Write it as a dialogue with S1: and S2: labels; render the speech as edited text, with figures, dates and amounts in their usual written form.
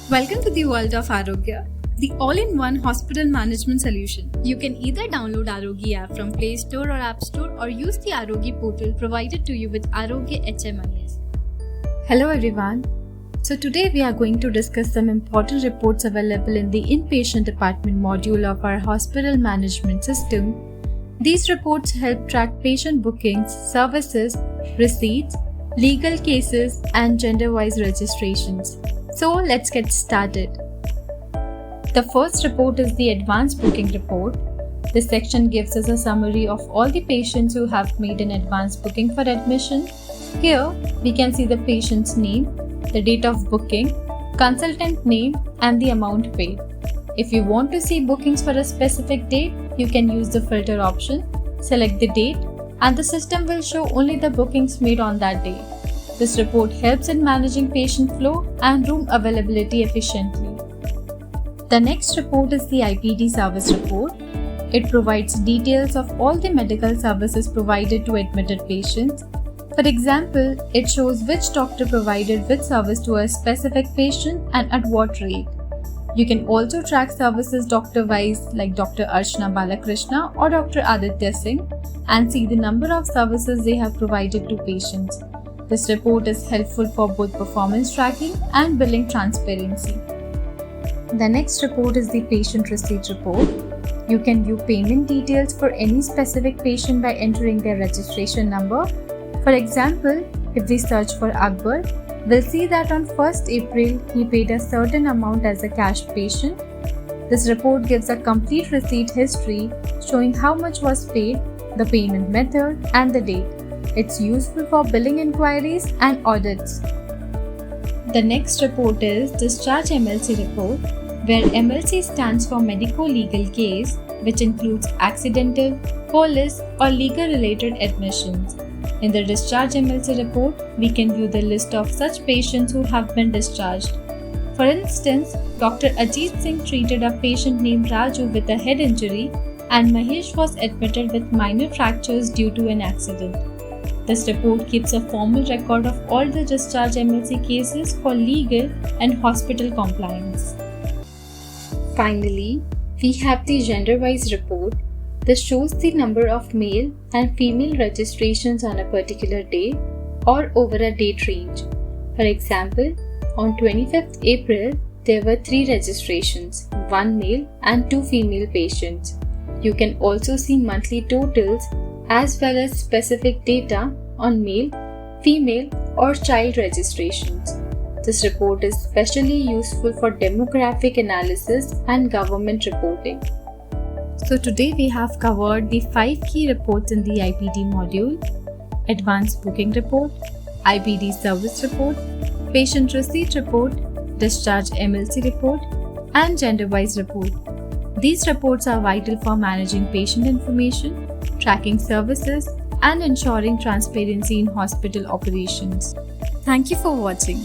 S1: Welcome to the world of Arogya, the all-in-one hospital management solution. You can either download Arogya app from Play Store or App Store or use the Arogya portal provided to you with Arogya HMIS. Hello everyone. So today we are going to discuss some important reports available in the inpatient department module of our hospital management system. These reports help track patient bookings, services, receipts, legal cases, and gender-wise registrations. So let's get started. The first report is the advanced booking report. This section gives us a summary of all the patients who have made an advanced booking for admission. Here we can see the patient's name, the date of booking, consultant name, and the amount paid. If you want to see bookings for a specific date, you can use the filter option, select the date, and the system will show only the bookings made on that day. This report helps in managing patient flow and room availability efficiently. The next report is the IPD service report. It provides details of all the medical services provided to admitted patients. For example, it shows which doctor provided which service to a specific patient and at what rate. You can also track services doctor-wise like Dr. Archana Balakrishna or Dr. Aditya Singh and see the number of services they have provided to patients. This report is helpful for both performance tracking and billing transparency. The next report is the patient receipt report. You can view payment details for any specific patient by entering their registration number. For example, if we search for Akbar, we'll see that on 1st April he paid a certain amount as a cash patient. This report gives a complete receipt history showing how much was paid, the payment method, and the date. It's useful for billing inquiries and audits. The next report is Discharge MLC report, where MLC stands for Medico-Legal Case, which includes accidental, police, or legal-related admissions. In the Discharge MLC report, we can view the list of such patients who have been discharged. For instance, Dr. Ajit Singh treated a patient named Raju with a head injury, and Mahesh was admitted with minor fractures due to an accident. This report keeps a formal record of all the discharge MLC cases for legal and hospital compliance. Finally, we have the gender-wise report. This shows the number of male and female registrations on a particular day or over a date range. For example, on 25th April, there were 3 registrations, 1 male and 2 female patients. You can also see monthly totals as well as specific data on male, female, or child registrations. This report is especially useful for demographic analysis and government reporting. So today we have covered the 5 key reports in the IPD module: Advanced Booking Report, IPD Service Report, Patient Receipt Report, Discharge MLC Report, and Gender-wise Report. These reports are vital for managing patient information, tracking services, and ensuring transparency in hospital operations. Thank you for watching.